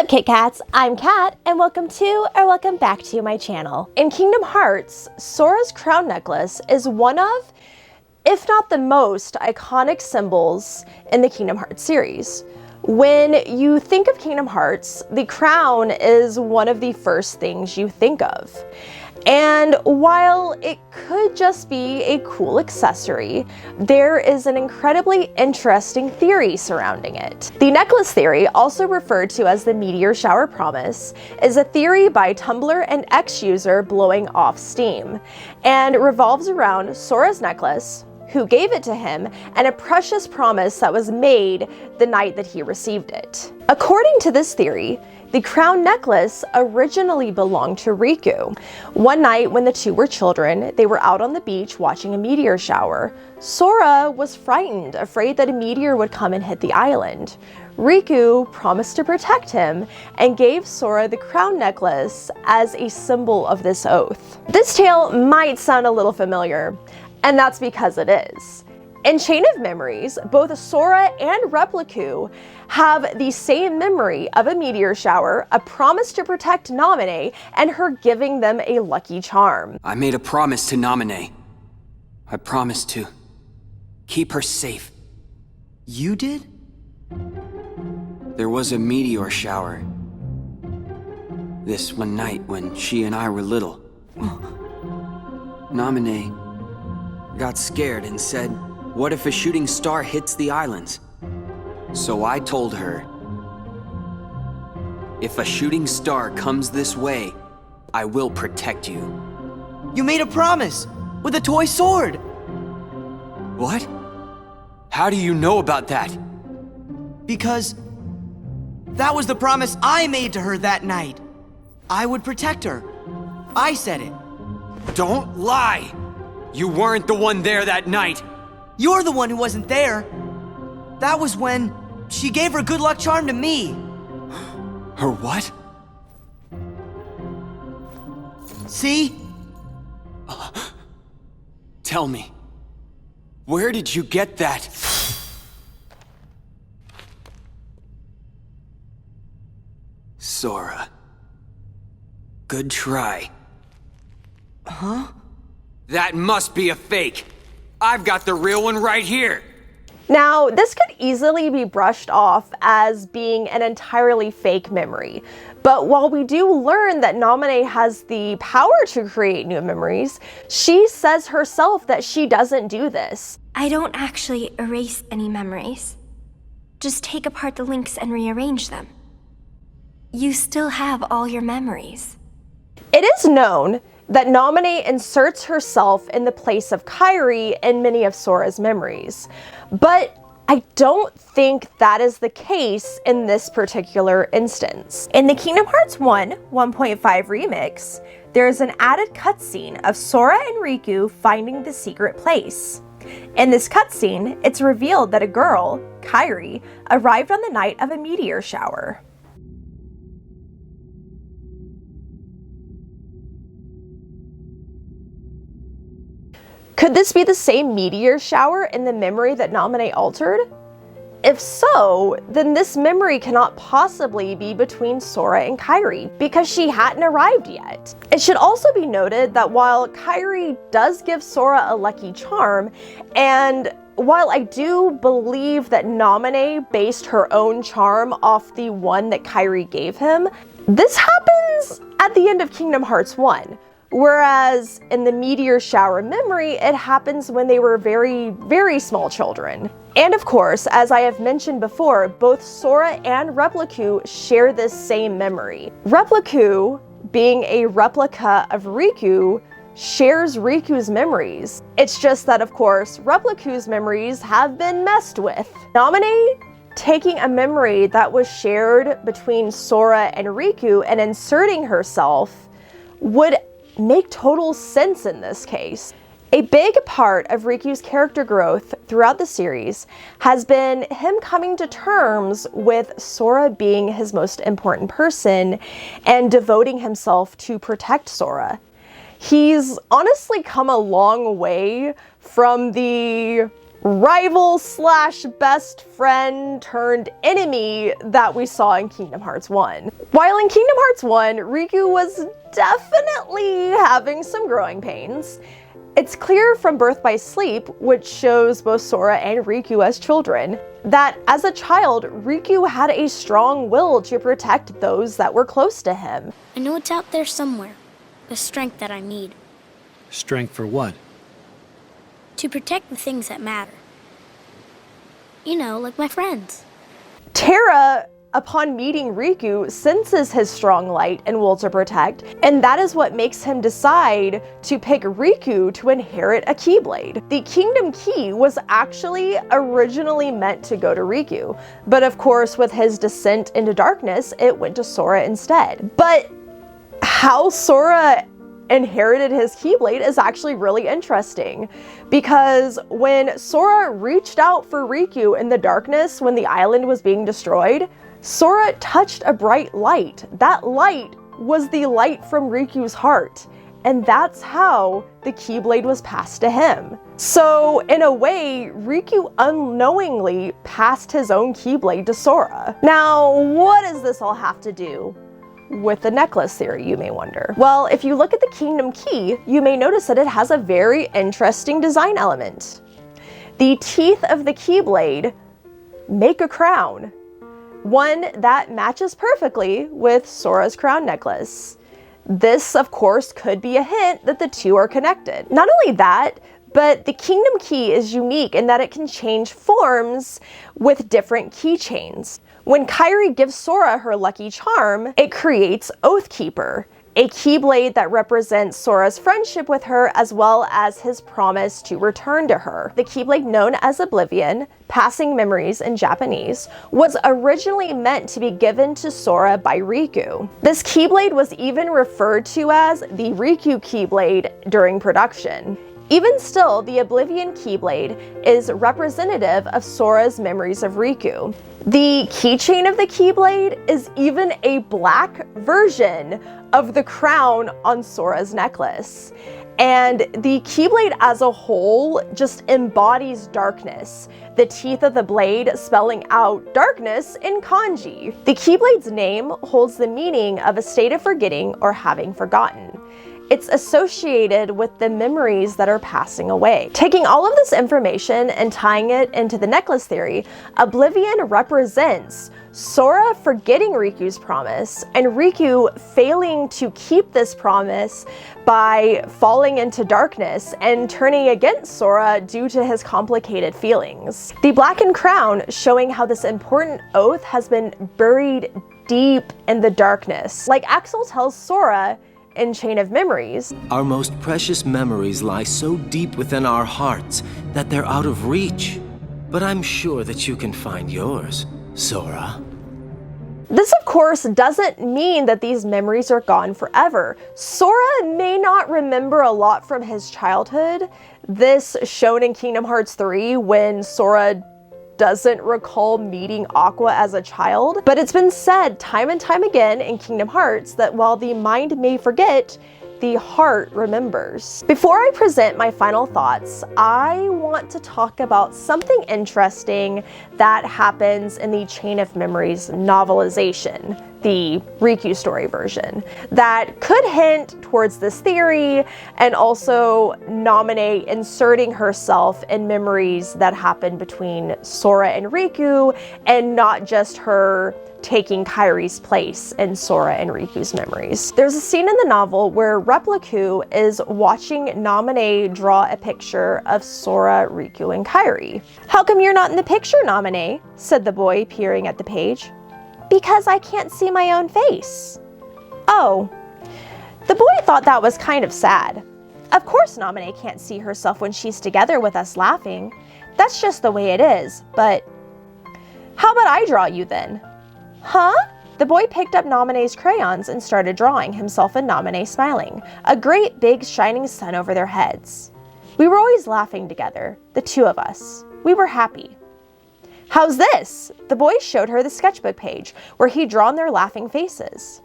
What's up, Kit Kats? I'm Kat, and welcome back to my channel. In Kingdom Hearts, Sora's crown necklace is one of, if not the most, iconic symbols in the Kingdom Hearts series. When you think of Kingdom Hearts, the crown is one of the first things you think of. And while it could just be a cool accessory, there is an incredibly interesting theory surrounding it. The necklace theory, also referred to as the meteor shower promise, is a theory by Tumblr and X user Blowing Off Steam, and revolves around Sora's necklace, who gave it to him, and a precious promise that was made the night that he received it. According to this theory, the crown necklace originally belonged to Riku. One night when the two were children, they were out on the beach watching a meteor shower. Sora was frightened, afraid that a meteor would come and hit the island. Riku promised to protect him and gave Sora the crown necklace as a symbol of this oath. This tale might sound a little familiar, and that's because it is. In Chain of Memories, both Sora and Repliku have the same memory of a meteor shower, a promise to protect Naminé, and her giving them a lucky charm. I made a promise to Naminé. I promised to keep her safe. You did? There was a meteor shower this one night when she and I were little. Naminé got scared and said, "What if a shooting star hits the islands?" So I told her, "If a shooting star comes this way, I will protect you." You made a promise with a toy sword! What? How do you know about that? Because that was the promise I made to her that night. I would protect her. I said it. Don't lie! You weren't the one there that night! You're the one who wasn't there. That was when she gave her good luck charm to me. Her what? See? Tell me, where did you get that? Sora. Good try. Huh? That must be a fake. I've got the real one right here. Now, this could easily be brushed off as being an entirely fake memory, but while we do learn that Naminé has the power to create new memories, she says herself that she doesn't do this. I don't actually erase any memories. Just take apart the links and rearrange them. You still have all your memories. It is known that Naminé inserts herself in the place of Kairi in many of Sora's memories, but I don't think that is the case in this particular instance. In the Kingdom Hearts 1.5 remix, there is an added cutscene of Sora and Riku finding the secret place. In this cutscene, it's revealed that a girl, Kairi, arrived on the night of a meteor shower. Could this be the same meteor shower in the memory that Naminé altered? If so, then this memory cannot possibly be between Sora and Kairi, because she hadn't arrived yet. It should also be noted that while Kairi does give Sora a lucky charm, and while I do believe that Naminé based her own charm off the one that Kairi gave him, this happens at the end of Kingdom Hearts 1. Whereas in the meteor shower memory, it happens when they were very, very small children. And of course, as I have mentioned before, both Sora and Repliku share this same memory. Repliku, being a replica of Riku, shares Riku's memories. It's just that, of course, Repliku's memories have been messed with. Naminé taking a memory that was shared between Sora and Riku and inserting herself would make total sense in this case. A big part of Riku's character growth throughout the series has been him coming to terms with Sora being his most important person and devoting himself to protect Sora. He's honestly come a long way from the rival slash best friend turned enemy that we saw in Kingdom Hearts 1. While in Kingdom Hearts 1, Riku was definitely having some growing pains. It's clear from Birth by Sleep, which shows both Sora and Riku as children, that as a child, Riku had a strong will to protect those that were close to him. I know it's out there somewhere, the strength that I need. Strength for what? To protect the things that matter. You know, like my friends. Terra, upon meeting Riku, senses his strong light and will to protect, and that is what makes him decide to pick Riku to inherit a keyblade. The Kingdom Key was actually originally meant to go to Riku, but of course with his descent into darkness, it went to Sora instead. But how Sora inherited his keyblade is actually really interesting, because when Sora reached out for Riku in the darkness when the island was being destroyed, Sora touched a bright light. That light was the light from Riku's heart, and that's how the keyblade was passed to him. So in a way, Riku unknowingly passed his own keyblade to Sora. Now, what does this all have to do with the necklace theory, you may wonder? Well, if you look at the Kingdom Key, you may notice that it has a very interesting design element. The teeth of the keyblade make a crown, one that matches perfectly with Sora's crown necklace. This, of course, could be a hint that the two are connected. Not only that, but the Kingdom Key is unique in that it can change forms with different keychains. When Kairi gives Sora her lucky charm, it creates Oathkeeper, a keyblade that represents Sora's friendship with her as well as his promise to return to her. The keyblade, known as Oblivion, passing memories in Japanese, was originally meant to be given to Sora by Riku. This keyblade was even referred to as the Riku keyblade during production. Even still, the Oblivion keyblade is representative of Sora's memories of Riku. The keychain of the keyblade is even a black version of the crown on Sora's necklace. And the keyblade as a whole just embodies darkness, the teeth of the blade spelling out darkness in kanji. The keyblade's name holds the meaning of a state of forgetting or having forgotten. It's associated with the memories that are passing away. Taking all of this information and tying it into the necklace theory, Oblivion represents Sora forgetting Riku's promise and Riku failing to keep this promise by falling into darkness and turning against Sora due to his complicated feelings. The blackened crown showing how this important oath has been buried deep in the darkness. Like Axel tells Sora in Chain of Memories, our most precious memories lie so deep within our hearts that they're out of reach. But I'm sure that you can find yours, Sora. This, of course, doesn't mean that these memories are gone forever. Sora may not remember a lot from his childhood. This shown in Kingdom Hearts 3 when Sora doesn't recall meeting Aqua as a child, but it's been said time and time again in Kingdom Hearts that while the mind may forget, the heart remembers. Before I present my final thoughts, I want to talk about something interesting that happens in the Chain of Memories novelization, the Riku story version, that could hint towards this theory and also nominate inserting herself in memories that happen between Sora and Riku, and not just her taking Kairi's place in Sora and Riku's memories. There's a scene in the novel where Repliku is watching Naminé draw a picture of Sora, Riku, and Kairi. "How come you're not in the picture, Naminé?" said the boy, peering at the page. "Because I can't see my own face." Oh. The boy thought that was kind of sad. Of course Naminé can't see herself when she's together with us laughing. That's just the way it is, but how about I draw you then? Huh? The boy picked up Naminé's crayons and started drawing, himself and Naminé smiling, a great big shining sun over their heads. "We were always laughing together, the two of us. We were happy." "How's this?" The boy showed her the sketchbook page where he'd drawn their laughing faces.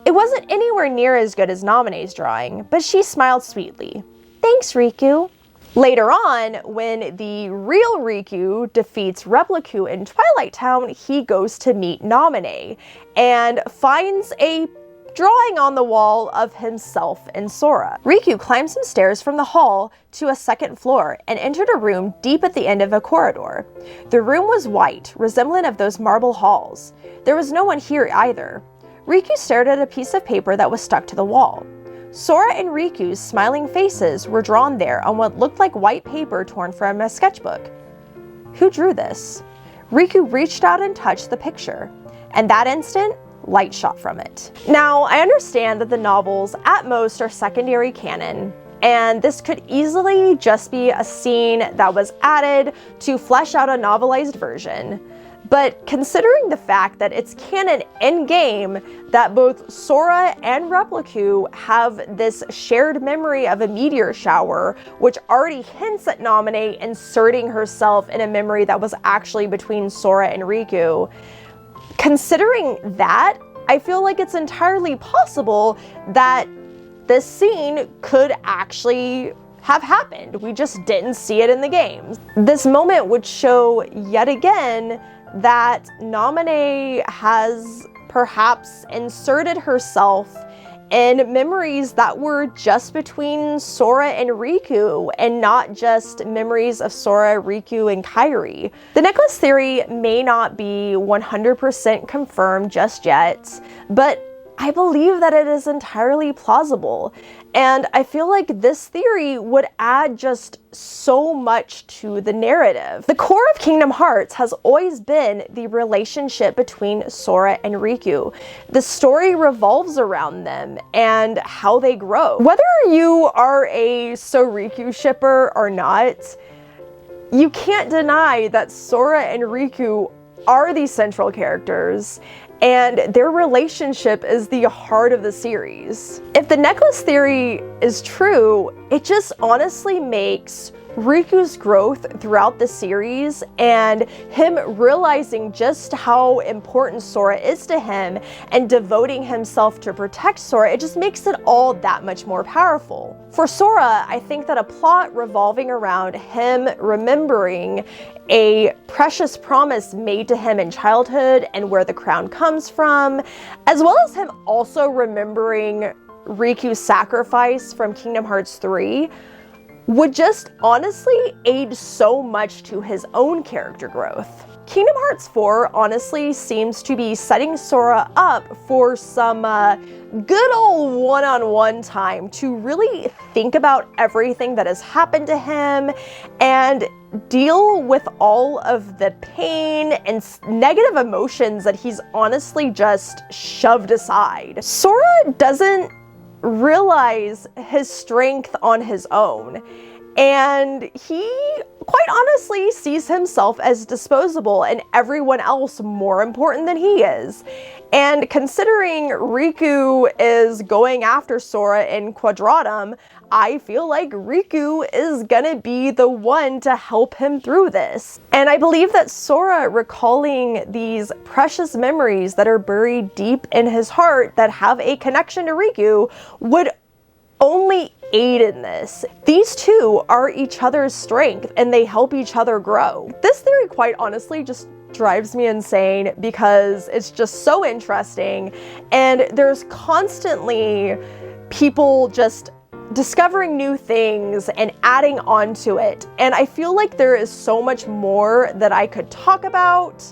It wasn't anywhere near as good as Naminé's drawing, but she smiled sweetly. "Thanks, Riku." Later on, when the real Riku defeats Repliku in Twilight Town, he goes to meet Naminé and finds a drawing on the wall of himself and Sora. Riku climbed some stairs from the hall to a second floor and entered a room deep at the end of a corridor. The room was white, resemblant of those marble halls. There was no one here either. Riku stared at a piece of paper that was stuck to the wall. Sora and Riku's smiling faces were drawn there on what looked like white paper torn from a sketchbook. Who drew this? Riku reached out and touched the picture, and that instant, light shot from it. Now, I understand that the novels at most are secondary canon, and this could easily just be a scene that was added to flesh out a novelized version. But considering the fact that it's canon in-game that both Sora and Repliku have this shared memory of a meteor shower, which already hints at Naminé inserting herself in a memory that was actually between Sora and Riku, considering that, I feel like it's entirely possible that this scene could actually have happened. We just didn't see it in the games. This moment would show yet again that Naminé has perhaps inserted herself in memories that were just between Sora and Riku, and not just memories of Sora, Riku, and Kairi. The necklace theory may not be 100% confirmed just yet, but I believe that it is entirely plausible, and I feel like this theory would add just so much to the narrative. The core of Kingdom Hearts has always been the relationship between Sora and Riku. The story revolves around them and how they grow. Whether you are a So Riku shipper or not, you can't deny that Sora and Riku are the central characters, and their relationship is the heart of the series. If the necklace theory is true, it just honestly makes Riku's growth throughout the series and him realizing just how important Sora is to him and devoting himself to protect Sora, it just makes it all that much more powerful. For Sora, I think that a plot revolving around him remembering a precious promise made to him in childhood and where the crown comes from, as well as him also remembering Riku's sacrifice from Kingdom Hearts 3, would just honestly aid so much to his own character growth. Kingdom Hearts 4 honestly seems to be setting Sora up for some good old one-on-one time to really think about everything that has happened to him and deal with all of the pain and negative emotions that he's honestly just shoved aside. Sora doesn't realize his strength on his own, and he quite honestly sees himself as disposable and everyone else more important than he is. And considering Riku is going after Sora in Quadratum, I feel like Riku is gonna be the one to help him through this. And I believe that Sora recalling these precious memories that are buried deep in his heart that have a connection to Riku would only aid in this. These two are each other's strength and they help each other grow. This theory quite honestly just drives me insane because it's just so interesting, and there's constantly people just discovering new things and adding on to it, and I feel like there is so much more that I could talk about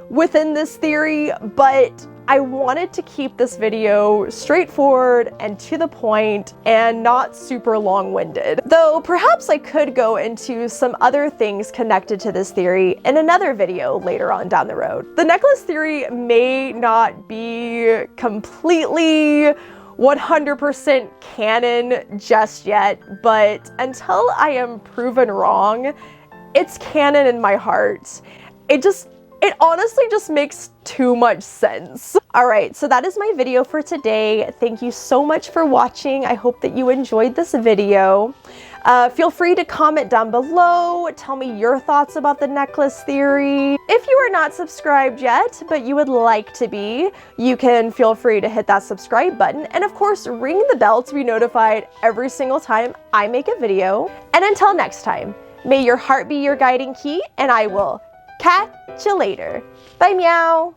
within this theory, but I wanted to keep this video straightforward and to the point and not super long-winded. Though perhaps I could go into some other things connected to this theory in another video later on down the road. The necklace theory may not be completely 100% canon just yet, but until I am proven wrong, it's canon in my heart. It honestly just makes too much sense. Alright, so that is my video for today. Thank you so much for watching. I hope that you enjoyed this video. Feel free to comment down below, tell me your thoughts about the necklace theory. If you are not subscribed yet, but you would like to be, you can feel free to hit that subscribe button, and of course ring the bell to be notified every single time I make a video. And until next time, may your heart be your guiding key, and I will catch you later. Bye, meow!